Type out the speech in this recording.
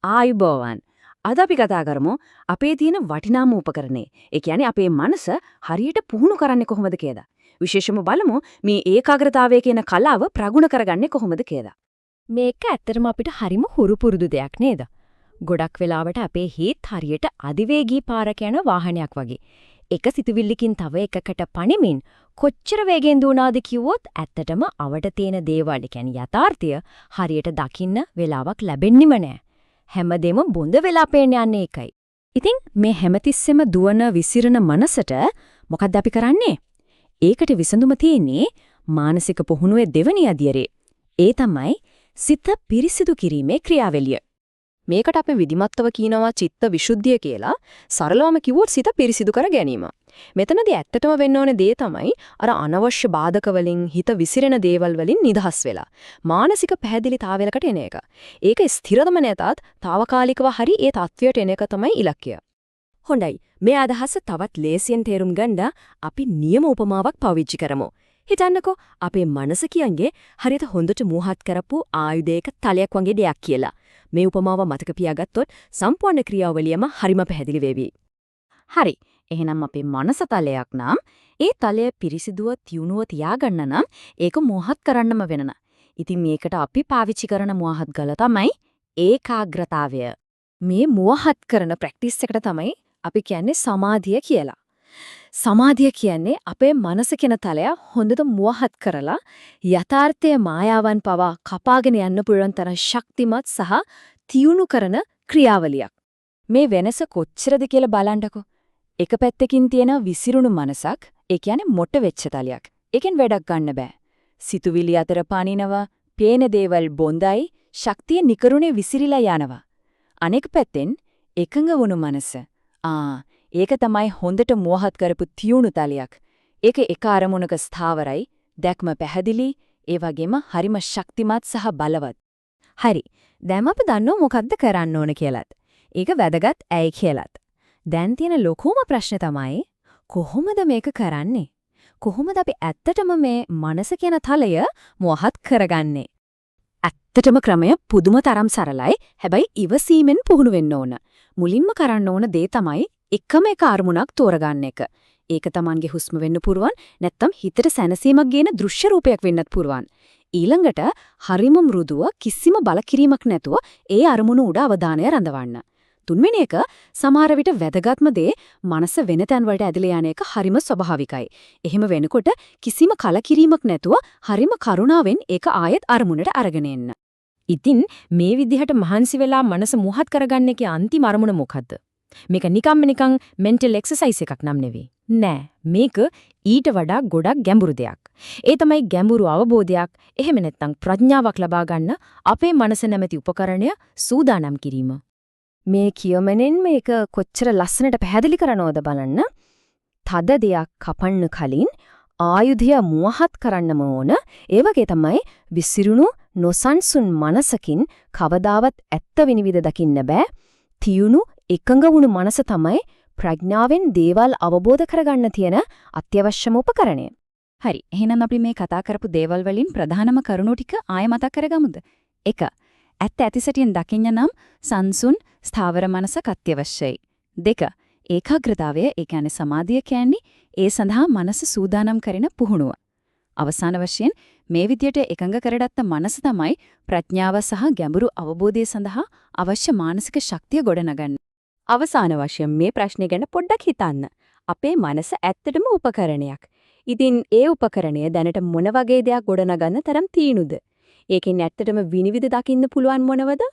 ආයුබෝවන්. අද අපි කතා කරමු අපේ තියෙන වටිනාම උපකරණේ. ඒ කියන්නේ අපේ මනස හරියට පුහුණු කරන්නේ කොහොමද කියලා. විශේෂම බලමු මේ ඒකාග්‍රතාවය කියන කලාව ප්‍රගුණ කරගන්නේ කොහොමද කියලා. මේක ඇත්තටම අපිට හරිම හුරු පුරුදු දෙයක් නේද? ගොඩක් වෙලාවට අපේ හිත හරියට අධිවේගී පාරක යන වාහනයක් වගේ. එක සිතුවිල්ලකින් තව එකකට පණිමින් කොච්චර වේගෙන් දුවනවාද කිව්වොත් ඇත්තටම අවට තියෙන දේවල් කියන්නේ යථාර්ථය හරියට දකින්න වෙලාවක් ලැබෙන්නෙම නෑ. හැමදේම බොඳ වෙලා පේන්න යන්නේ ඒකයි. ඉතින් මේ හැමතිස්සෙම දුවන විසිරෙන මනසට මොකක්ද අපි කරන්නේ? ඒකට විසඳුම තියෙන්නේ මානසික පුහුණුවේ දෙවෙනි අදියරේ. ඒ තමයි සිත පිරිසිදු කිරීමේ ක්‍රියාවලිය. මේකට අපි විධිමත්ව කියනවා චිත්ත විසුද්ධිය කියලා. සරලවම කිව්වොත් සිත පිරිසිදු කර ගැනීම. මෙතනදී ඇත්තටම වෙන්න ඕනේ දේ තමයි අර අනවශ්‍ය බාධක වලින් හිත විසිරෙන දේවල් වලින් නිදහස් වෙලා මානසික පැහැදිලිතාවයකට එන එක. ඒක ස්ථිරදම නැතත් తాවකාලිකව හරි ඒ තත්වයට එන එක තමයි ඉලක්කය. හොඳයි. මේ අදහස තවත් ලේසියෙන් තේරුම් ගන්න අපි නියම උපමාවක් පාවිච්චි කරමු. හිතන්නකෝ අපේ මනස කියන්නේ හරියට හොඳට මූහත් කරපු ආයුධයක තලයක් වගේ දෙයක් කියලා. මේ උපමාව මතක පියාගත්තොත් සම්පූර්ණ ක්‍රියාවලියම හරිම පැහැදිලි වෙවි. හරි. එහෙනම් අපේ මනස තලයක් නම් ඒ තලය පිරිසිදුව තියුණුව තියාගන්න නම් ඒක මෝහත් කරන්නම වෙනන. ඉතින් මේකට අපි පාවිච්චි කරන මෝහත් ගල තමයි ඒකාග්‍රතාවය. මේ මෝහත් කරන ප්‍රැක්ටිස් එකට තමයි අපි කියන්නේ සමාධිය කියලා. සමාධිය කියන්නේ අපේ මනස කියන තලය හොඳට මෝහත් කරලා යථාර්ථයේ මායාවන් පවා කපාගෙන යන්න පුළුවන් තරම් ශක්තිමත් සහ තියුණු කරන ක්‍රියාවලියක්. මේ වෙනස කොච්චරද කියලා බලන්නකෝ. එක පැත්තකින් තියෙන විසිරුණු මනසක්, ඒ කියන්නේ මොට වෙච්ච තලයක්. ඒකෙන් වැඩක් ගන්න බෑ. සිතුවිලි අතර පානිනවා, පේන දේවල් බොඳයි, ශක්තිය නිකරුණේ විසිරිලා යනවා. අනෙක් පැත්තෙන් එකඟ වුණු මනස. ඒක තමයි හොඳට මෝහත් කරපු තියුණු තලයක්. ඒක එක අරමුණක ස්ථාවරයි, දැක්ම පැහැදිලි, ඒ වගේම හරිම ශක්තිමත් සහ බලවත්. හරි. දැන් අපි දන්නව මොකද්ද කරන්න ඕන කියලාත්. ඒක වැදගත් ඇයි කියලාත්. දැන් තියෙන ලොකුම ප්‍රශ්නේ තමයි කොහොමද මේක කරන්නේ? කොහොමද අපි ඇත්තටම මේ මනස කියන තලය මෝහත් කරගන්නේ? ඇත්තටම ක්‍රමය පුදුම තරම් සරලයි. හැබැයි ඉවසීමෙන් පුහුණු වෙන්න ඕන. මුලින්ම කරන්න ඕන දේ තමයි එකම එක අරමුණක් තෝරගන්න එක. ඒක Tamanගේ හුස්ම වෙන්න පුරුවන්, නැත්නම් හිතට සැනසීමක් ගේන දෘශ්‍ය රූපයක් වෙන්නත් පුරුවන්. ඊළඟට හරිම මෘදුව කිසිම බලකිරීමක් නැතුව ඒ අරමුණ උඩ අවධානය රඳවන්න. තුන්වෙනි එක සමහර විට වැදගත්ම දේ මනස වෙන තැන් වලට ඇදලා යන එක හරිම ස්වභාවිකයි. එහෙම වෙනකොට කිසිම කලකිරීමක් නැතුව හරිම කරුණාවෙන් ඒක ආයෙත් අරමුණට අරගෙන එන්න. ඉතින් මේ විදිහට මහන්සි වෙලා මනස මුවහත් කරගන්න එකේ අන්තිම අරමුණ මොකද්ද? මේක නිකන් මෙන්ටල් එක්සර්සයිස් එකක් නම් නෙවෙයි. නෑ. මේක ඊට වඩා ගොඩක් ගැඹුරු දෙයක්. ඒ තමයි ගැඹුරු අවබෝධයක්, එහෙම නැත්නම් ප්‍රඥාවක් ලබා ගන්න අපේ මනස නැමැති උපකරණය සූදානම් කිරීම. මේ කියමනෙන් මේක කොච්චර ලස්සනට පැහැදිලි කරනවද බලන්න. තද දෙයක් කපන්න කලින් ආයුධය මුවහත් කරන්නම ඕන. ඒ වගේ තමයි විසිරුණු නොසන්සුන් මනසකින් කවදාවත් ඇත්ත විනිවිද දකින්න බෑ. තියුණු එකඟ වුණු මනස තමයි ප්‍රඥාවෙන් දේවල් අවබෝධ කරගන්න තියෙන අත්‍යවශ්‍යම උපකරණය. හරි. එහෙනම් අපි මේ කතා කරපු දේවල් වලින් ප්‍රධානම කරුණු ටික ආයෙ මතක් කරගමුද? 1. ඇත්ත ඇතිසැටියෙන් දකින්න නම් සංසුන් ස්ථාවර මනසක් අත්‍යවශ්‍යයි. 2. ඒකාග්‍රතාවය, ඒ කියන්නේ සමාධිය කියන්නේ ඒ සඳහා මනස සූදානම් කරන පුහුණුව. අවසාන වශයෙන් මේ විදියට එකඟ කරගත්ත මනස තමයි ප්‍රඥාව සහ ගැඹුරු අවබෝධය සඳහා අවශ්‍ය මානසික ශක්තිය ගොඩනගන්නේ. අවසාන වශයෙන් මේ ප්‍රශ්නේ ගැන පොඩ්ඩක් හිතන්න. අපේ මනස ඇත්තටම උපකරණයක්. ඉතින් ඒ උපකරණය දැනට මොන වගේ දෙයක් ගොඩනගන්න තරම් තීනුද? ඒකෙන් ඇත්තටම විනිවිද දකින්න පුළුවන් මොනවද?